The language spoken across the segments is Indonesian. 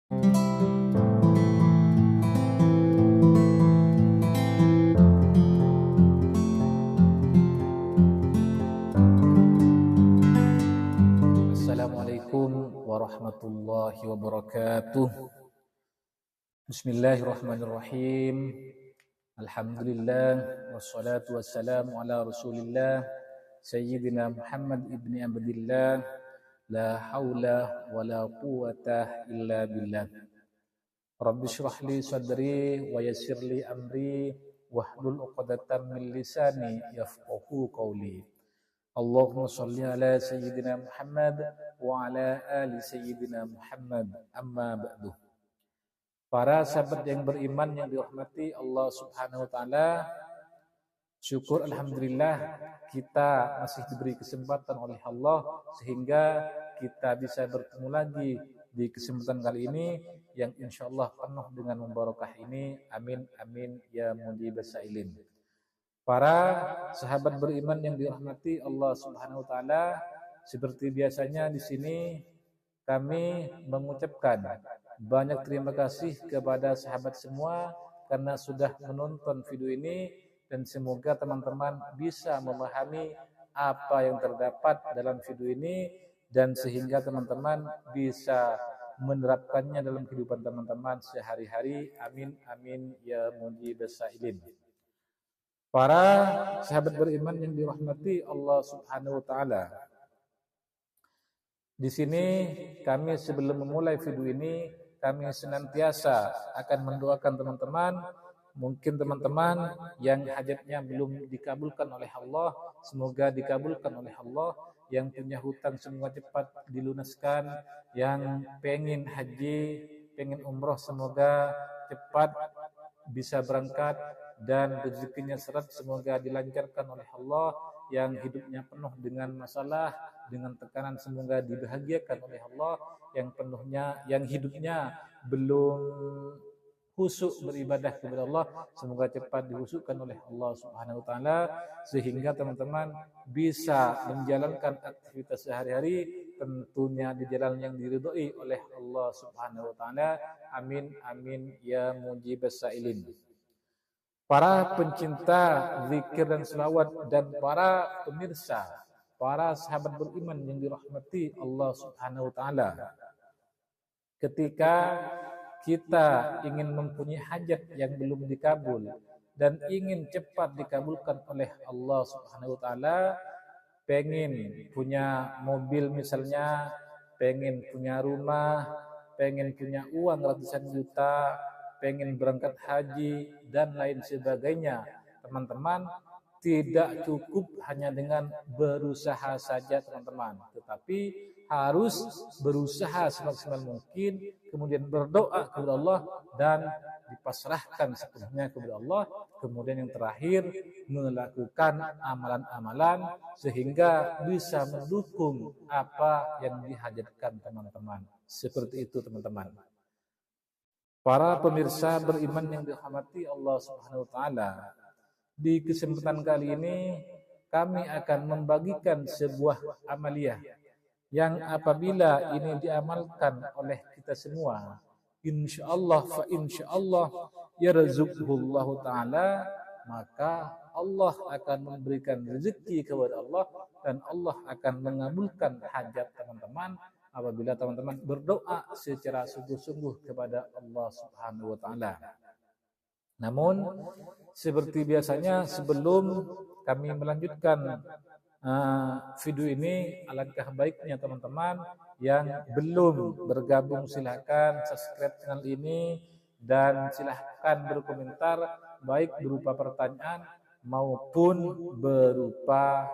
Assalamualaikum warahmatullahi wabarakatuh. Bismillahirrahmanirrahim. Alhamdulillah wassalatu wassalamu ala Rasulillah Sayyidina Muhammad ibni Abdillah. La haula wala quwata illa billah. Rabbi shrah li sadri wa yassir li amri wahlul 'uqdatam min lisani yafqahu qawli. Allahumma shalli ala Sayyidina Muhammad wa ala ali Sayyidina Muhammad, amma ba'du. Para sahabat yang beriman yang dirahmati Allah Subhanahu wa taala, syukur alhamdulillah kita masih diberi kesempatan oleh Allah sehingga kita bisa bertemu lagi di kesempatan kali ini yang insyaallah penuh dengan membarakah ini. Amin amin ya mujibas sa'ilin. Para sahabat beriman yang dirahmati Allah Subhanahu wa taala, seperti biasanya di sini kami mengucapkan banyak terima kasih kepada sahabat semua karena sudah menonton video ini, dan semoga teman-teman bisa memahami apa yang terdapat dalam video ini dan sehingga teman-teman bisa menerapkannya dalam kehidupan teman-teman sehari-hari. Amin amin ya mujibas sa'ilin. Para sahabat beriman yang dirahmati Allah Subhanahu wa taala. Di sini kami sebelum memulai video ini, kami senantiasa akan mendoakan teman-teman. Mungkin teman-teman yang hajatnya belum dikabulkan oleh Allah, semoga dikabulkan oleh Allah. Yang punya hutang semua cepat dilunaskan. Yang pengen haji, pengen umroh, semoga cepat bisa berangkat dan rezekinya seret, semoga dilancarkan oleh Allah. Yang hidupnya penuh dengan masalah, dengan tekanan, semoga dibahagiakan oleh Allah. Yang hidupnya belum khusyuk beribadah kepada Allah, semoga cepat dihusukkan oleh Allah Subhanahu wa taala sehingga teman-teman bisa menjalankan aktivitas sehari-hari tentunya di jalan yang diridhoi oleh Allah Subhanahu wa taala. Amin amin ya mujibas sa'ilin. Para pencinta zikir dan selawat dan para pemirsa, para sahabat beriman yang dirahmati Allah Subhanahu wa taala. Ketika kita ingin mempunyai hajat yang belum dikabul dan ingin cepat dikabulkan oleh Allah Subhanahu wa taala, pengen punya mobil misalnya, pengen punya rumah, pengen punya uang ratusan juta, pengen berangkat haji dan lain sebagainya, teman-teman, tidak cukup hanya dengan berusaha saja teman-teman, tetapi harus berusaha semaksimal mungkin, kemudian berdoa kepada Allah dan dipasrahkan sepenuhnya kepada Allah, kemudian yang terakhir melakukan amalan-amalan sehingga bisa mendukung apa yang dihajatkan teman-teman. Seperti itu teman-teman. Para pemirsa beriman yang dirahmati Allah Subhanahu wa taala, di kesempatan kali ini kami akan membagikan sebuah amaliyah yang apabila ini diamalkan oleh kita semua, insyaallah yarzuqhullahu taala, maka Allah akan memberikan rezeki kepada Allah dan Allah akan mengabulkan hajat teman-teman apabila teman-teman berdoa secara sungguh-sungguh kepada Allah Subhanahu wa taala. Namun seperti biasanya sebelum kami melanjutkan video ini, alangkah baiknya teman-teman yang belum bergabung silahkan subscribe channel ini dan silahkan berkomentar baik berupa pertanyaan maupun berupa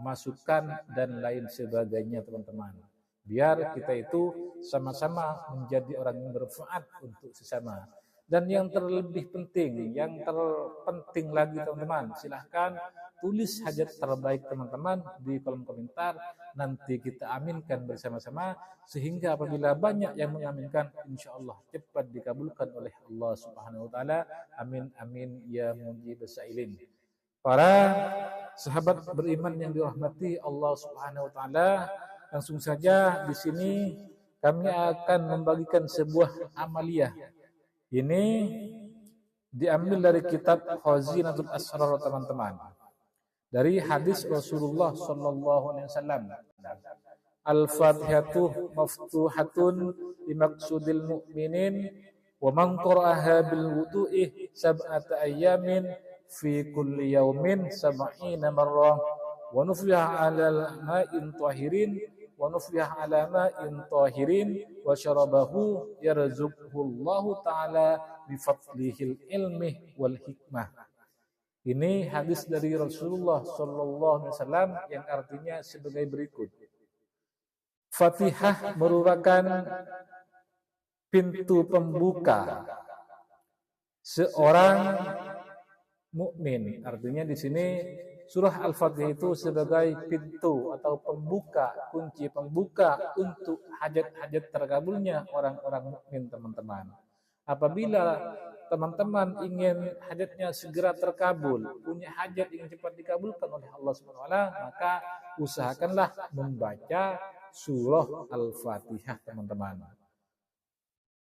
masukan dan lain sebagainya teman-teman. Biar kita itu sama-sama menjadi orang yang bermanfaat untuk sesama. Dan yang terlebih penting, yang terpenting lagi teman-teman, silahkan tulis hajat terbaik teman-teman di kolom komentar. Nanti kita aminkan bersama-sama sehingga apabila banyak yang mengaminkan, insyaallah cepat dikabulkan oleh Allah Subhanahu wa taala. Amin amin ya mujibas sa'ilin. Para sahabat beriman yang dirahmati Allah Subhanahu wa taala, langsung saja di sini kami akan membagikan sebuah amaliyah. Ini diambil dari kitab Khazinatul Asrar teman-teman. Dari hadis Rasulullah sallallahu alaihi wasallam. Al-Fatihatu maftuhatun limaksudil mu'minin wa man qara'aha bil wudu'i sab'ata ayyamin fi kulli yaumin sab'ina marrah wa nufiha 'ala ma'in tahirin wa nufiha 'ala ma'in tahirin wa syarabahu yarzuquhu Allah taala bi fadlihil ilmi wal hikmah. Ini hadis dari Rasulullah sallallahu alaihi wasallam yang artinya sebagai berikut. Fatihah merupakan pintu pembuka seorang mukmin. Artinya di sini surah Al-Fatihah itu sebagai pintu atau pembuka, kunci pembuka untuk hajat-hajat terkabulnya orang-orang mukmin, teman-teman. Apabila teman-teman ingin hajatnya segera terkabul, punya hajat yang cepat dikabulkan oleh Allah Subhanahu wa taala, maka usahakanlah membaca surah Al-Fatihah, teman-teman.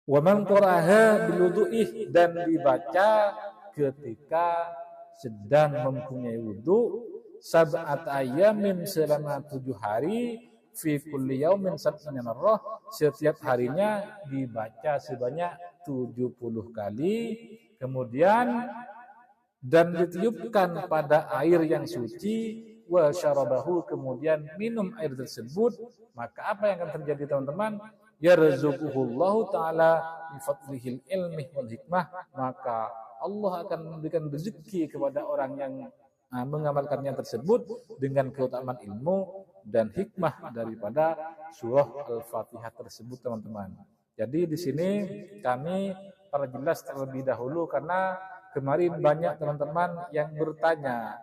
Wa man qara'aha bil wudu'i, dan dibaca ketika sedang mempunyai wudu, sab'at ayamin selama 7 hari, fi kulli yaumin sab'ina marrah, setiap harinya dibaca sebanyak 70 kali, kemudian dan ditiupkan pada air yang suci, wa syarabahu, kemudian minum air tersebut, maka apa yang akan terjadi, teman-teman? Yarzuquhullahu taala bi fadlihil ilmi wal hikmah, maka Allah akan memberikan rezeki kepada orang yang mengamalkannya tersebut dengan keutamaan ilmu dan hikmah daripada surah Al-Fatihah tersebut, teman-teman. Jadi di sini kami perjelas terlebih dahulu karena kemarin banyak teman-teman yang bertanya,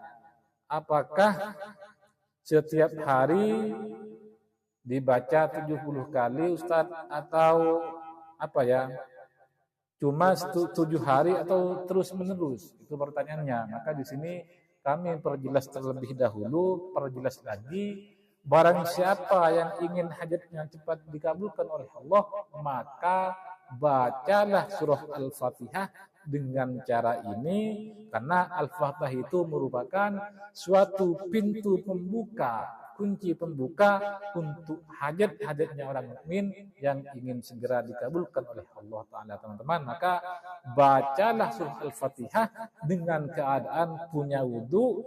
apakah setiap hari dibaca 70 kali Ustaz, atau apa ya, cuma 7 hari atau terus menerus? Itu pertanyaannya. Maka di sini kami perjelas terlebih dahulu, perjelas lagi, barang siapa yang ingin hajatnya cepat dikabulkan oleh Allah, maka bacalah surah Al-Fatihah dengan cara ini, karena Al-Fatihah itu merupakan suatu pintu pembuka, kunci pembuka untuk hajat-hajatnya orang mukmin yang ingin segera dikabulkan oleh Allah Ta'ala, teman-teman. Maka bacalah surah Al-Fatihah dengan keadaan punya wudu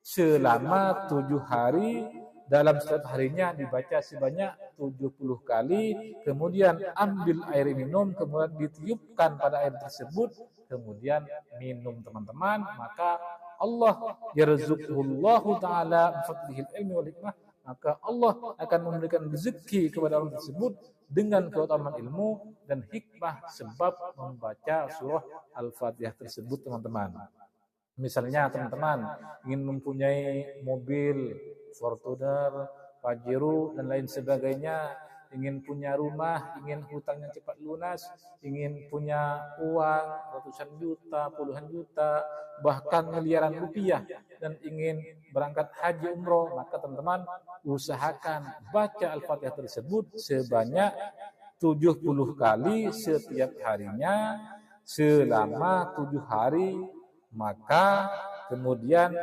selama 7 hari, dalam setiap harinya dibaca sebanyak 70 kali, kemudian ambil air minum, kemudian ditiupkan pada air tersebut, kemudian minum, teman-teman. Maka Allah yarzuqullahu ta'ala bifadlihil ilmi wal hikmah, maka Allah akan memberikan rezeki kepada orang tersebut dengan keutamaan ilmu dan hikmah sebab membaca surah Al-Fatihah tersebut, teman-teman. Misalnya teman-teman ingin mempunyai mobil Fortuner, Pajero, dan lain sebagainya, ingin punya rumah, ingin hutangnya cepat lunas, ingin punya uang ratusan juta, puluhan juta, bahkan miliaran rupiah, dan ingin berangkat haji umroh, maka teman-teman usahakan baca Al-Fatihah tersebut sebanyak 70 kali setiap harinya selama 7 hari. Maka kemudian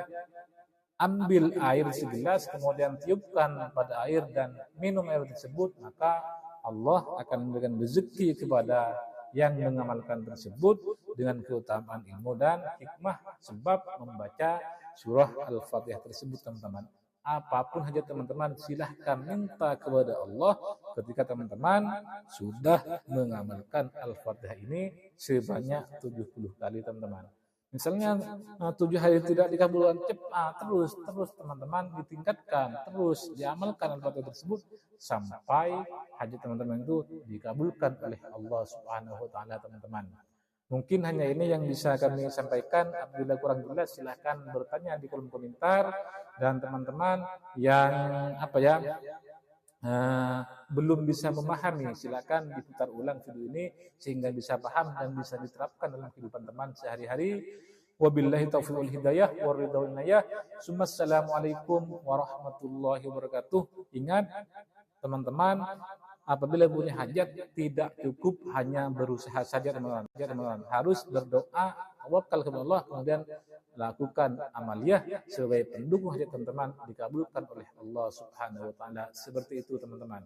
ambil air segelas, kemudian tiupkan pada air dan minum air tersebut, maka Allah akan memberikan rezeki kepada yang mengamalkan tersebut dengan keutamaan ilmu dan hikmah sebab membaca surah Al-Fatihah tersebut, teman-teman. Apapun hajat teman-teman, silahkan minta kepada Allah ketika teman-teman sudah mengamalkan Al-Fatihah ini sebanyak 70 kali, teman-teman. Misalnya 7 hari tidak dikabulkan, terus teman-teman ditingkatkan, terus diamalkan Al-Fatihah tersebut sampai hajat teman-teman itu dikabulkan oleh Allah Subhanahu wa taala, teman-teman. Mungkin hanya ini yang bisa kami sampaikan. Apabila kurang jelas silahkan bertanya di kolom komentar, dan teman-teman yang belum bisa memahami, silakan diputar ulang video ini sehingga bisa paham dan bisa diterapkan dalam kehidupan teman sehari-hari. Wabillahi taufiq wal hidayah waridha wal inayah. Assalamualaikum warahmatullahi wabarakatuh. Ingat teman-teman, apabila punya hajat tidak cukup hanya berusaha saja teman-teman. Harus berdoa, tawakal kepada Allah, kemudian lakukan amaliyah sebagai pendukung hajat teman-teman dikabulkan oleh Allah Subhanahu wa taala. Seperti itu teman-teman.